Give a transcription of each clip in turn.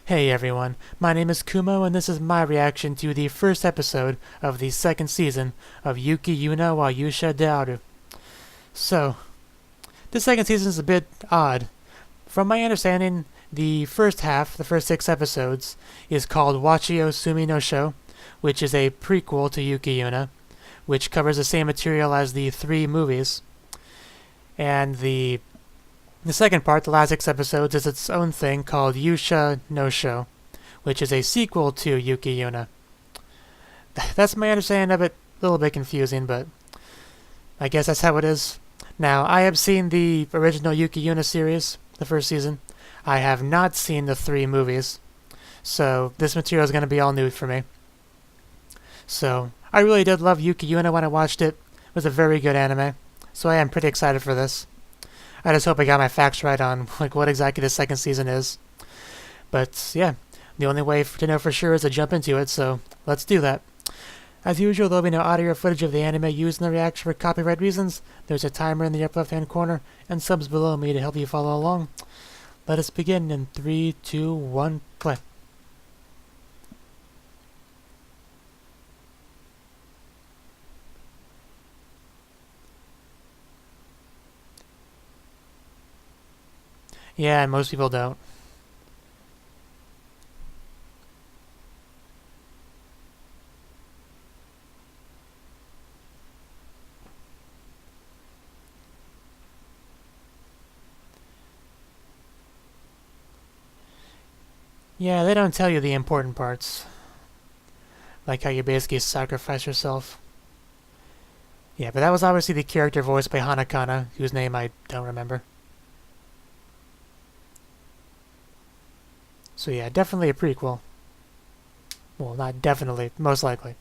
Hey everyone, my name is Kumo and this is my reaction to the first episode of the second season of Yuuki Yuuna wa Yuusha de Aru. So, the second season is a bit odd. From my understanding, the first half, the first 6 episodes, is called Washio Sumi no Shou, which is a prequel to Yuuki Yuuna, which covers the same material as the 3 movies. And the second part, the last 6 episodes, is its own thing called Yuusha no Shou, which is a sequel to Yuuki Yuuna. That's my understanding of it. A little bit confusing, but I guess that's how it is. Now, I have seen the original Yuuki Yuuna series, the first season. I have not seen the 3 movies, so this material is going to be all new for me. So, I really did love Yuuki Yuuna when I watched it. It was a very good anime, so I am pretty excited for this. I just hope I got my facts right on what exactly the second season is. But yeah, the only way to know for sure is to jump into it, so let's do that. As usual, there'll be no audio or footage of the anime used in the reaction for copyright reasons. There's a timer in the upper left-hand corner, and subs below me to help you follow along. Let us begin in 3, 2, 1, play. Yeah, and most people don't. Yeah, they don't tell you the important parts. Like how you basically sacrifice yourself. Yeah, but that was obviously the character voiced by Hanakana, whose name I don't remember. So yeah, definitely a prequel. Well, not definitely, most likely.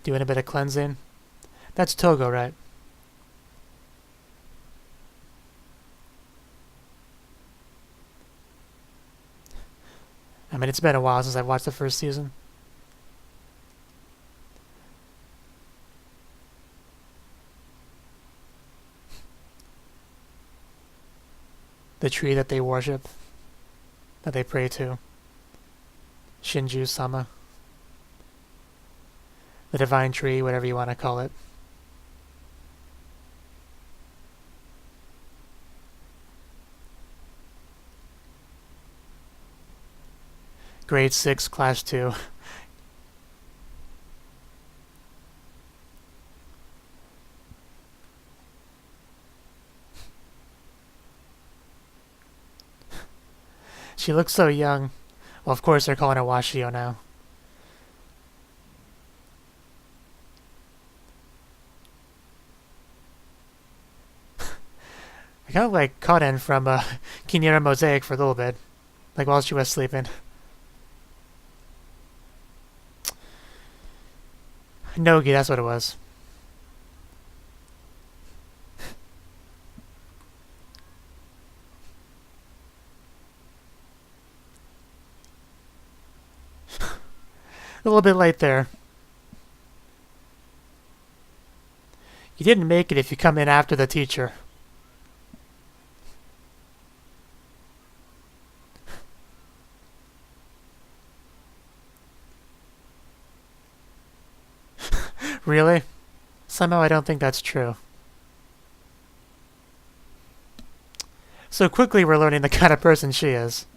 Doing a bit of cleansing. That's Togo, right? I mean, it's been a while since I've watched the first season. The tree that they worship, that they pray to. Shinju-sama. The divine tree, whatever you want to call it. Grade 6, Class 2. She looks so young. Well, of course they're calling her Washio now. I kind of like Koden from Kinira Mosaic for a little bit. Like while she was sleeping. Nogi, that's what it was. A little bit late there. You didn't make it if you come in after the teacher. Really? Somehow I don't think that's true. So quickly we're learning the kind of person she is.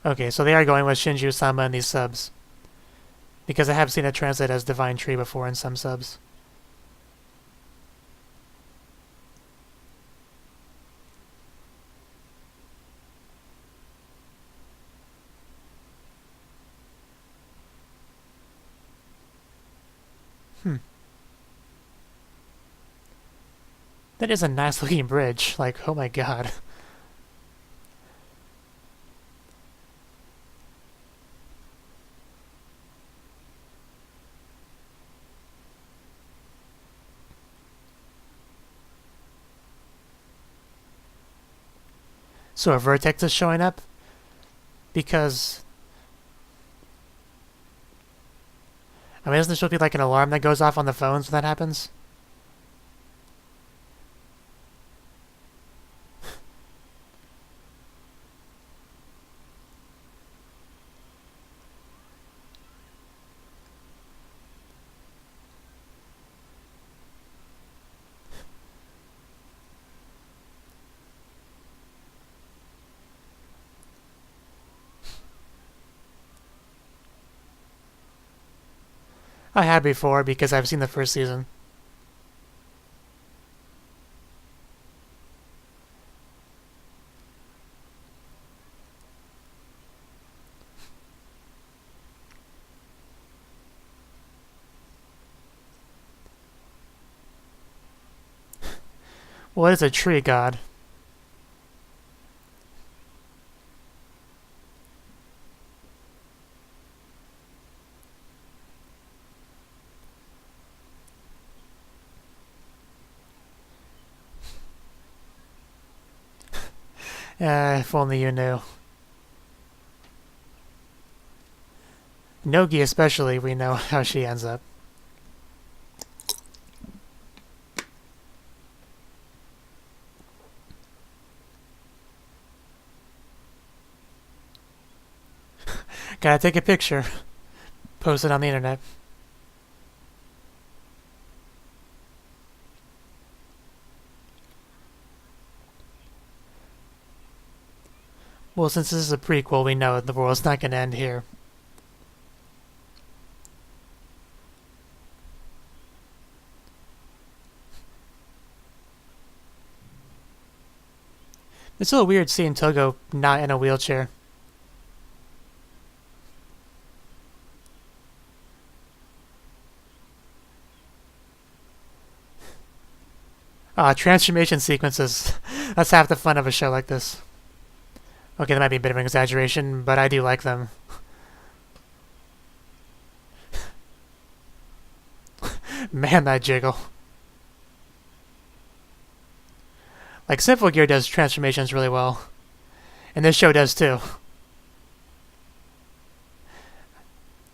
Okay, so they are going with Shinju-sama in these subs. Because I have seen it translated as Divine Tree before in some subs. That is a nice looking bridge. Like, oh my god. So a vertex is showing up? Because... I mean, isn't there supposed to be like an alarm that goes off on the phones when that happens? I have before because I've seen the first season. What is a tree god? If only you knew. Nogi especially, we know how she ends up. Gotta take a picture. Post it on the internet. Well, since this is a prequel, we know the world's not gonna end here. It's a little weird seeing Togo not in a wheelchair. Transformation sequences. That's half the fun of a show like this. Okay, that might be a bit of an exaggeration, but I do like them. Man, that jiggle. Like, Simple Gear does transformations really well. And this show does too.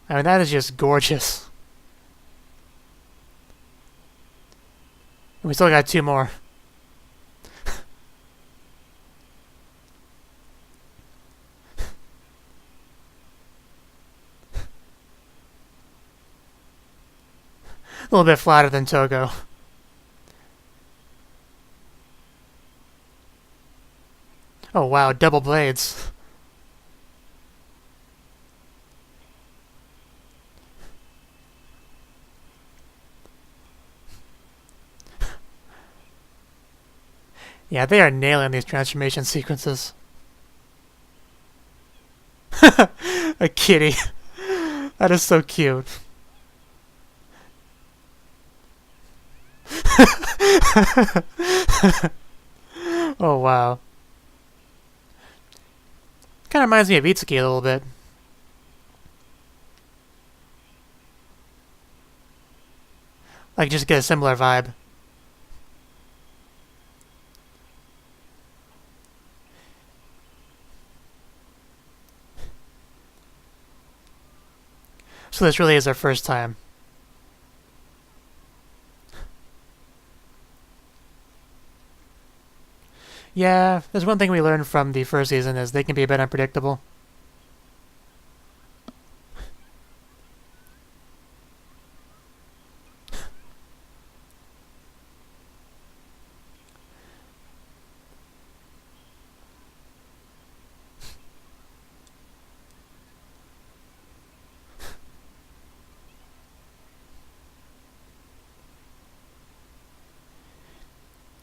I mean, that is just gorgeous. And we still got 2 more. A little bit flatter than Togo. Oh wow, double blades. Yeah, they are nailing these transformation sequences. A kitty. That is so cute. Oh wow. Kind of reminds me of Itsuki a little bit. Like, just get a similar vibe. So this really is our first time. Yeah, there's one thing we learned from the first season is they can be a bit unpredictable.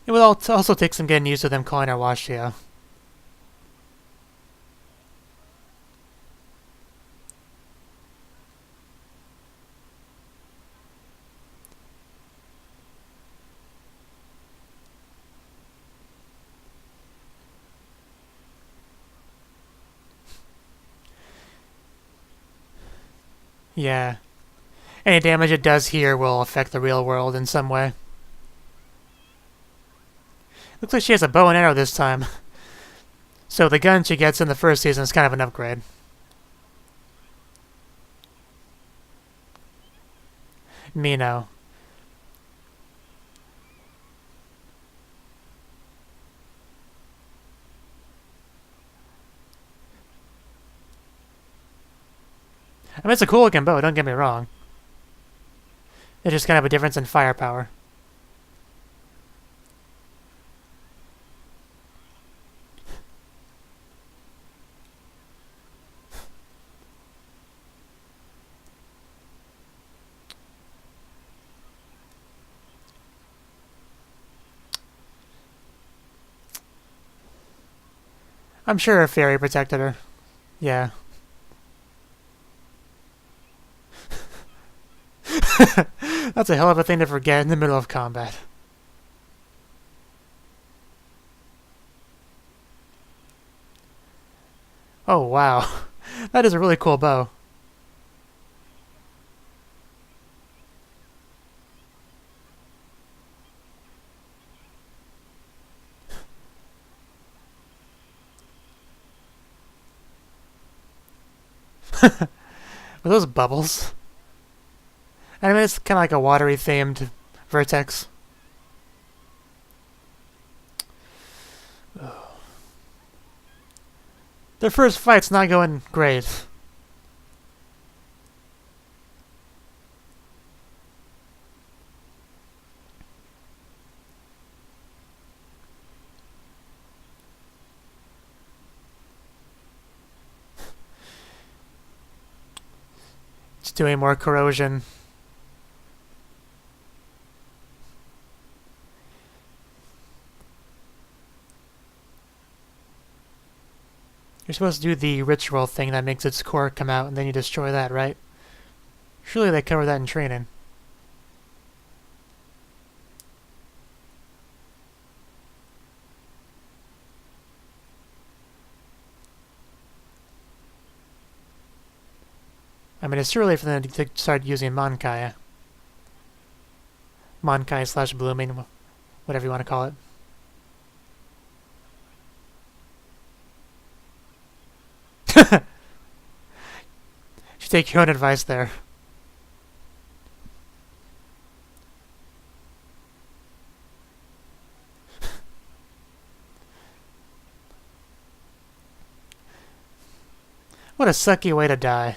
It will also take some getting used to them calling her Washio. Yeah. Any damage it does here will affect the real world in some way. Looks like she has a bow and arrow this time. So the gun she gets in the first season is kind of an upgrade. Mino. I mean, it's a cool looking bow, don't get me wrong. It's just kind of a difference in firepower. I'm sure a fairy protected her. Yeah. That's a hell of a thing to forget in the middle of combat. Oh, wow. That is a really cool bow. Were those bubbles? I mean, it's kind of like a watery themed vertex. Oh. Their first fight's not going great. It's doing more corrosion. You're supposed to do the ritual thing that makes its core come out, and then you destroy that, right? Surely they cover that in training. I mean, it's too early for them to start using Mankai. Mankai / blooming, whatever you want to call it. You take your own advice there. What a sucky way to die.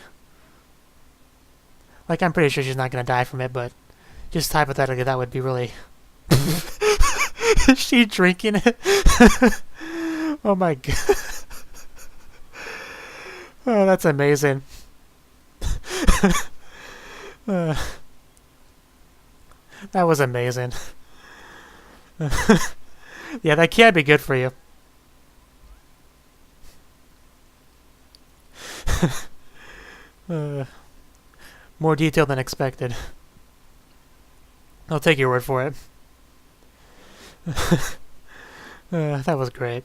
Like, I'm pretty sure she's not going to die from it, but just hypothetically, that would be really... Is she drinking it? Oh my god. Oh, that's amazing. That was amazing. Yeah, that can be good for you. More detail than expected. I'll take your word for it. That was great.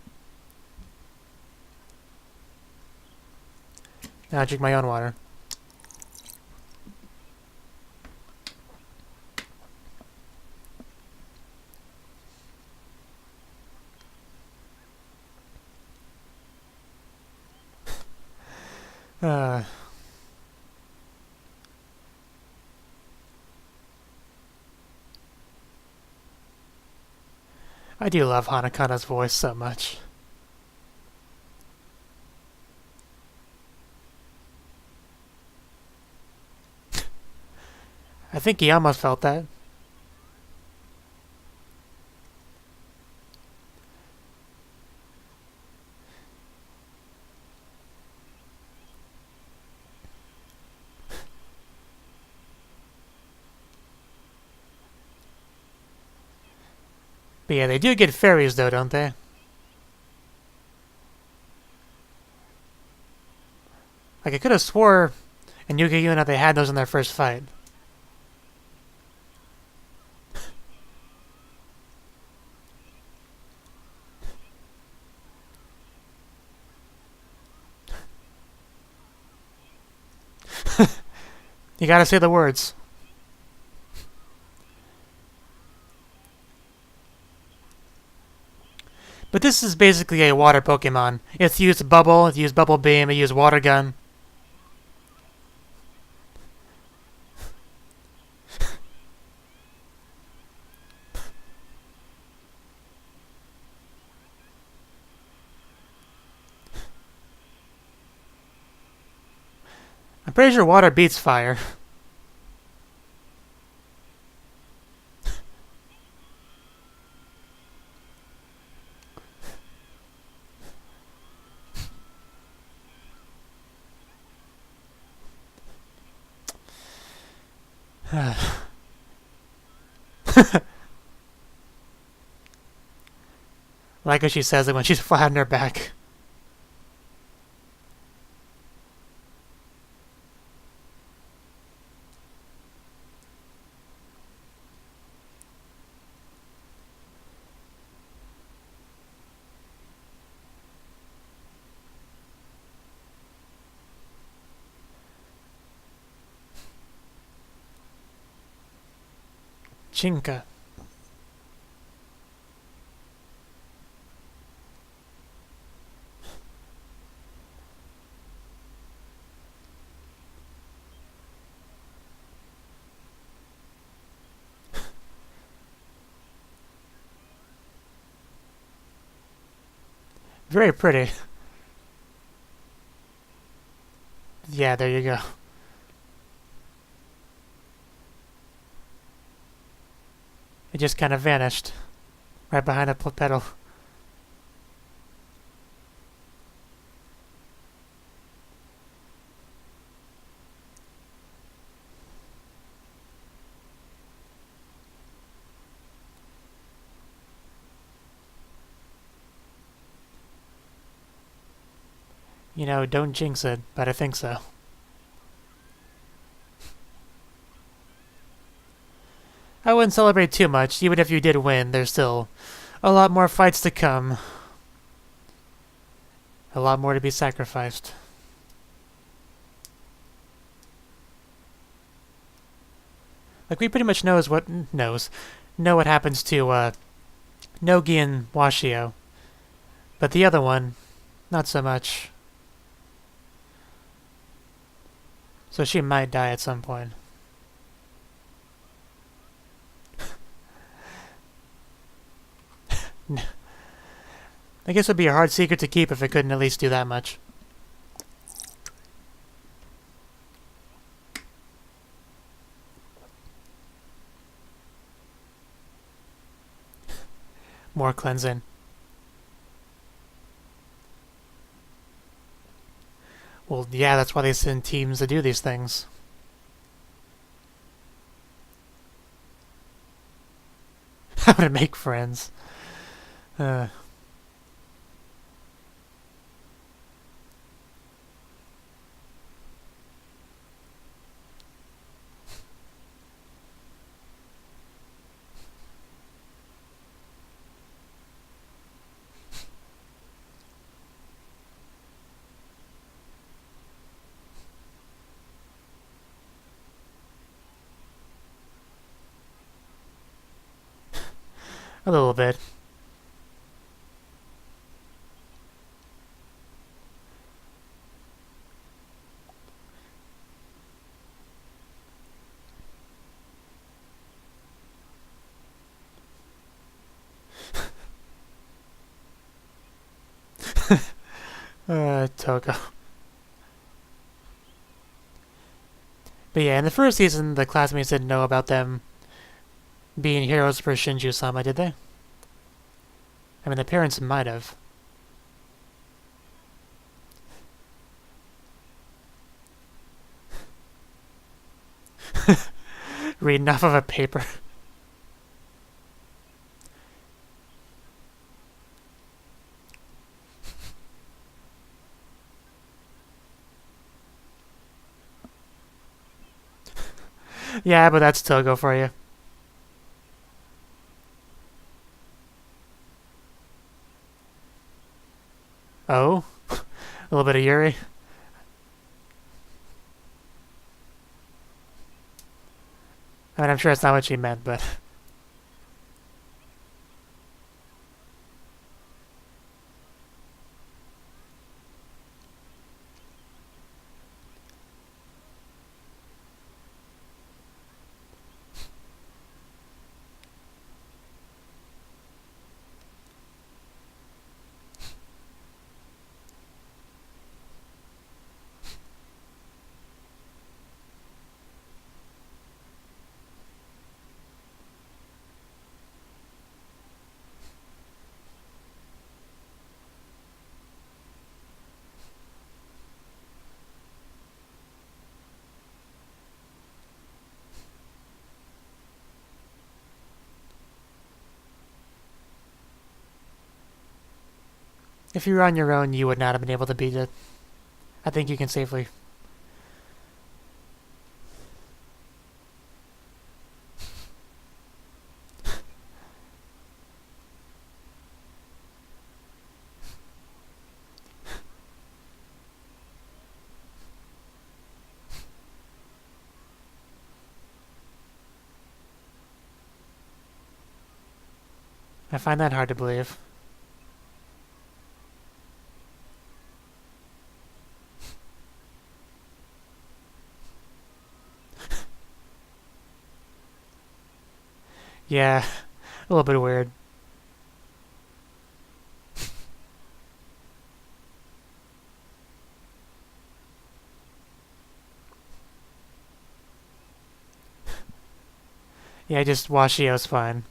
Now I drink my own water. I do love Hanakana's voice so much. I think he almost felt that. But yeah, they do get fairies though, don't they? Like, I could have swore in Yuuki Yuuna they had those in their first fight. You gotta say the words. But this this is basically a water Pokemon. It's used Bubble, it's used Bubble Beam, it used Water Gun. I'm pretty sure water beats fire. Like how she says it when she's flat on her back. Chinka. Very pretty. Yeah, there you go. It just kind of vanished. Right behind a petal. You know, don't jinx it, but I think so. I wouldn't celebrate too much. Even if you did win, there's still a lot more fights to come. A lot more to be sacrificed. Like, we pretty much know what happens to Nogi and Washio. But the other one, not so much. So she might die at some point. I guess it would be a hard secret to keep if it couldn't at least do that much. More cleansing. Well, yeah, that's why they send teams to do these things. How to make friends. A little bit. Togo. But yeah, in the first season, the classmates didn't know about them being heroes for Shinju-sama, did they? I mean, the parents might have. Reading off of a paper. Yeah, but that's Togo for you. Oh? A little bit of Yuri? I mean, I'm sure that's not what she meant, but... If you were on your own, you would not have been able to beat it. I think you can safely. I find that hard to believe. Yeah, a little bit weird. Yeah, just Washio's fine.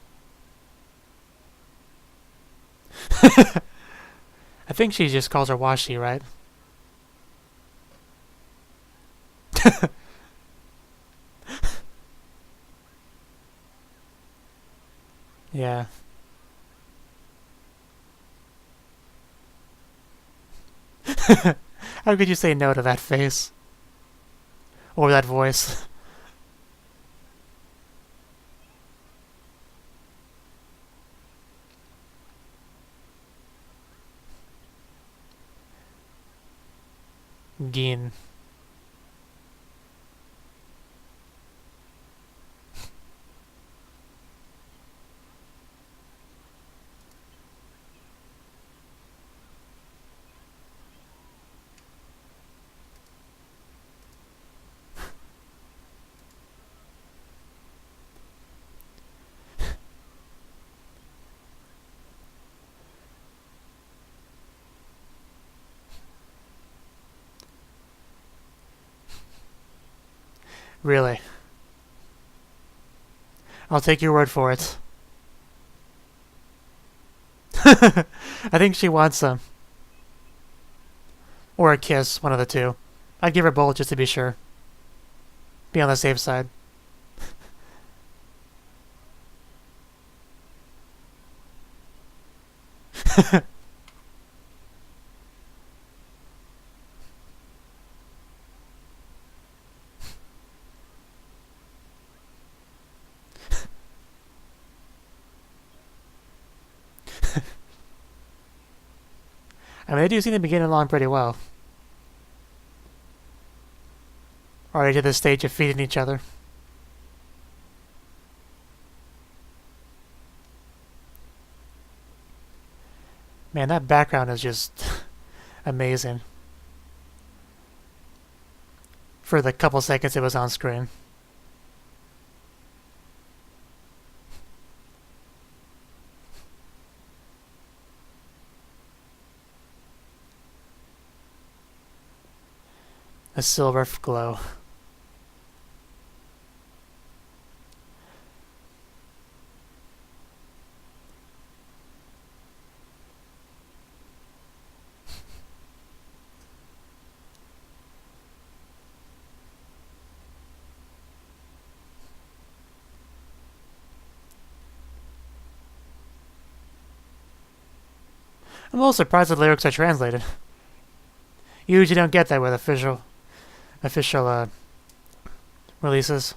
I think she just calls her Washi, right? Yeah. How could you say no to that face? Or that voice? Gin. Really? I'll take your word for it. I think she wants some. Or a kiss, one of the two. I'd give her both just to be sure. Be on the safe side. I mean, they do seem to be getting along pretty well. Already to the stage of feeding each other. Man, that background is just amazing. For the couple seconds it was on screen. A silver glow. I'm a little surprised the lyrics are translated. You usually don't get that with official releases.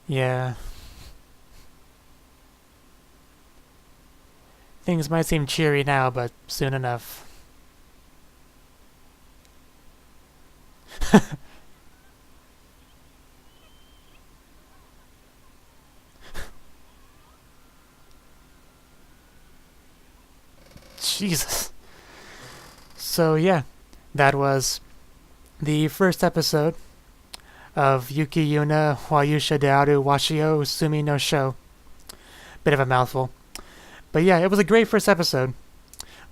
Yeah. Things might seem cheery now, but soon enough. Jesus. So yeah, that was the first episode of Yuuki Yuuna wa Yuusha de Aru Washio Sumi no Shou. Bit of a mouthful. But yeah, it was a great first episode.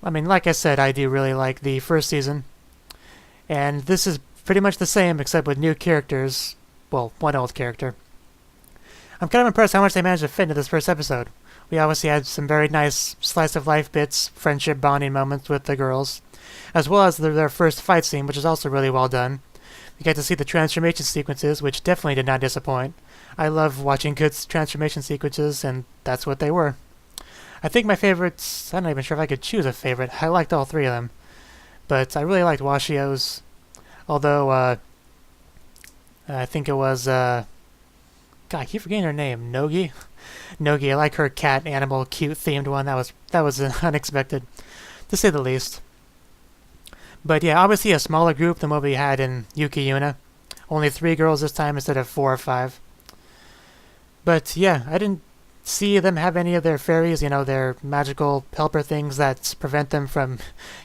I mean, like I said, I do really like the first season. And this is pretty much the same, except with new characters. Well, one old character. I'm kind of impressed how much they managed to fit into this first episode. We obviously had some very nice slice-of-life bits, friendship bonding moments with the girls, as well as their first fight scene, which is also really well done. We got to see the transformation sequences, which definitely did not disappoint. I love watching good transformation sequences, and that's what they were. I think my favorites, I'm not even sure if I could choose a favorite. I liked all three of them. But I really liked Washio's, although I think it was, God, I keep forgetting her name, Nogi? Nogi, I like her cat animal cute themed one. That was unexpected, to say the least. But yeah, obviously a smaller group than what we had in Yuuki Yuuna. Only 3 girls this time instead of 4 or 5. But yeah, I didn't see them have any of their fairies, their magical helper things that prevent them from,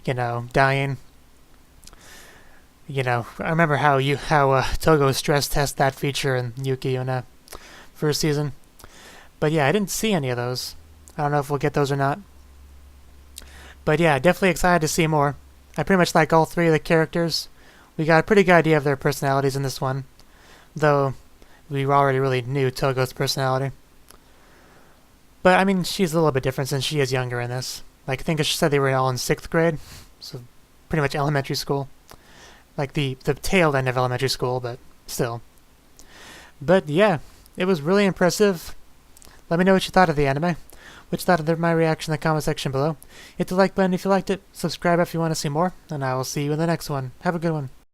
dying. I remember how Togo stress test that feature in Yuuki Yuuna first season. But yeah, I didn't see any of those. I don't know if we'll get those or not. But yeah, definitely excited to see more. I pretty much like all 3 of the characters. We got a pretty good idea of their personalities in this one, though we already really knew Togo's personality. But I mean, she's a little bit different since she is younger in this. Like, I think she said they were all in 6th grade, so pretty much elementary school. Like the tail end of elementary school, but still. But yeah, it was really impressive. Let me know what you thought of the anime. What you thought of my reaction in the comment section below. Hit the like button if you liked it. Subscribe if you want to see more. And I will see you in the next one. Have a good one.